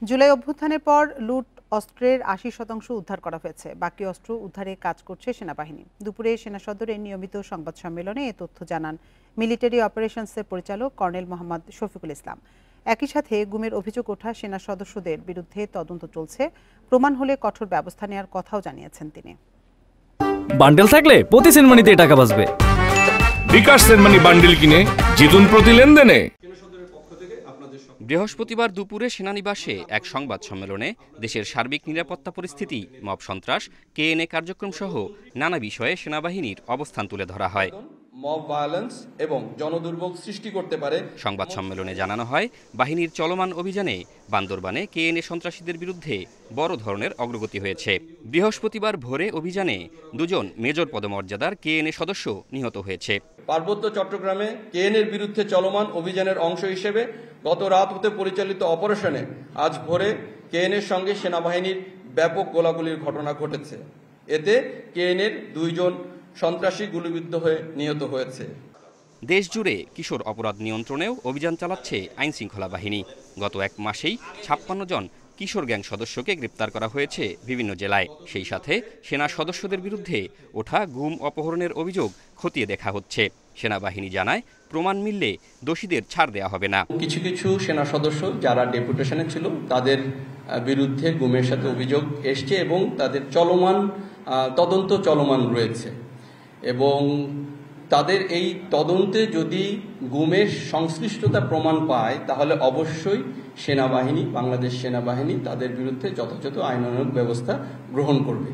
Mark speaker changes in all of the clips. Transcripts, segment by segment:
Speaker 1: জুলাই অভ্যুত্থানের পর লুট অস্ত্রের ৮০% উদ্ধার করা হয়েছে। বাকি অস্ত্র উদ্ধারে কাজ করছে সেনাবাহিনী। দুপুরে সেনা সদরে নিয়মিত সংবাদ সম্মেলনে এ তথ্য জানান মিলিটারি অপারেশনসের পরিচালক কর্নেল মোহাম্মদ শফিকুল ইসলাম। একই সাথে গুমের অভিযোগ ওঠা সেনা সদস্যদের বিরুদ্ধে তদন্ত চলছে, প্রমাণ হলে কঠোর ব্যবস্থা নেওয়ার কথাও জানিয়েছেন তিনি।
Speaker 2: বান্ডেল থাকলে প্রতি সেনমানিতে টাকা বাঁচবে।
Speaker 3: বিকাশ সেনমানি বান্ডেল কিনে জিতুন প্রতি লেনদেনে।
Speaker 4: বৃহস্পতিবার দুপুরে সেনানিবাসে এক সংবাদ সম্মেলনে দেশের সার্বিক নিরাপত্তা পরিস্থিতি, মব সন্ত্রাস, কেএনএ কার্যক্রম সহ নানা বিষয়ে সেনাবাহিনীর অবস্থান তুলে ধরা হয়।
Speaker 5: মব ভায়োলেন্স এবং জনদুর্ভোগ সৃষ্টি করতে পারে।
Speaker 4: সংবাদ সম্মেলনে জানানো হয়, বাহিনীর চলমান অভিযানে বান্দরবানে কেএনএ সন্ত্রাসীদের বিরুদ্ধে বড় ধরনের অগ্রগতি হয়েছে। বৃহস্পতিবার ভোরে অভিযানে 2 মেজর পদমর্যাদার কেএনএ সদস্য নিহত হয়েছে।
Speaker 5: পার্বত্য চট্টগ্রামে কেএনএর বিরুদ্ধে চলমান অভিযানের অংশ হিসেবে গত রাত হতে পরিচালিত অপারেশনে আজ ভোরে কেএনএর সঙ্গে সেনাবাহিনীর ব্যাপক গোলাগুলির ঘটনা ঘটেছে। এতে কেএনএর 2 সন্ত্রাসী গুলিবিদ্ধ হয়ে নিহত হয়েছে।
Speaker 4: দেশ জুড়ে কিশোর অপরাধ নিয়ন্ত্রণেও অভিযান চালাচ্ছে আইনশৃঙ্খলা বাহিনী। গত 1 মাসেই 56 জন কিশোর গ্যাং সদস্যকে গ্রেপ্তার করা হয়েছে বিভিন্ন জেলায়। সেই সাথে সেনা সদস্যদের বিরুদ্ধে ওঠা গুম অপহরণের অভিযোগ খতিয়ে দেখা হচ্ছে। সেনাবাহিনী জানায়, প্রমাণ মিললে দোষীদের ছাড় দেওয়া হবে না।
Speaker 5: কিছু কিছু সেনা সদস্য যারা ডেপুটেশনে ছিল তাদের বিরুদ্ধে গুমের সাথে অভিযোগ এসছে এবং তাদের তদন্ত চলমান রয়েছে এবং তাদের এই তদন্তে যদি গুমের সংশ্লিষ্টতা প্রমাণ পায় তাহলে অবশ্যই বাংলাদেশ সেনাবাহিনী তাদের বিরুদ্ধে যথাযথ আইনানুগ ব্যবস্থা গ্রহণ করবে।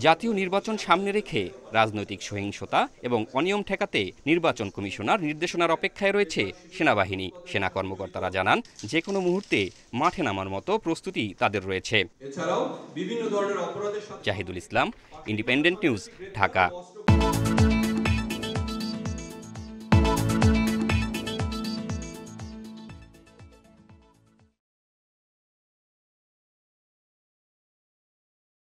Speaker 4: জাতীয় নির্বাচন সামনে রেখে রাজনৈতিক সহিংসতা এবং অনিয়ম ঠেকাতে নির্বাচন কমিশনার নির্দেশনার অপেক্ষায় রয়েছে সেনাবাহিনী। সেনা কর্মকর্তারা জানান, যে কোনো মুহূর্তে মাঠে নামার মতো প্রস্তুতি তাদের রয়েছে।
Speaker 5: এছাড়াও বিভিন্ন ধরনের অপরাধের
Speaker 4: জাহিদুল ইসলাম, ইন্ডিপেন্ডেন্ট নিউজ, ঢাকা।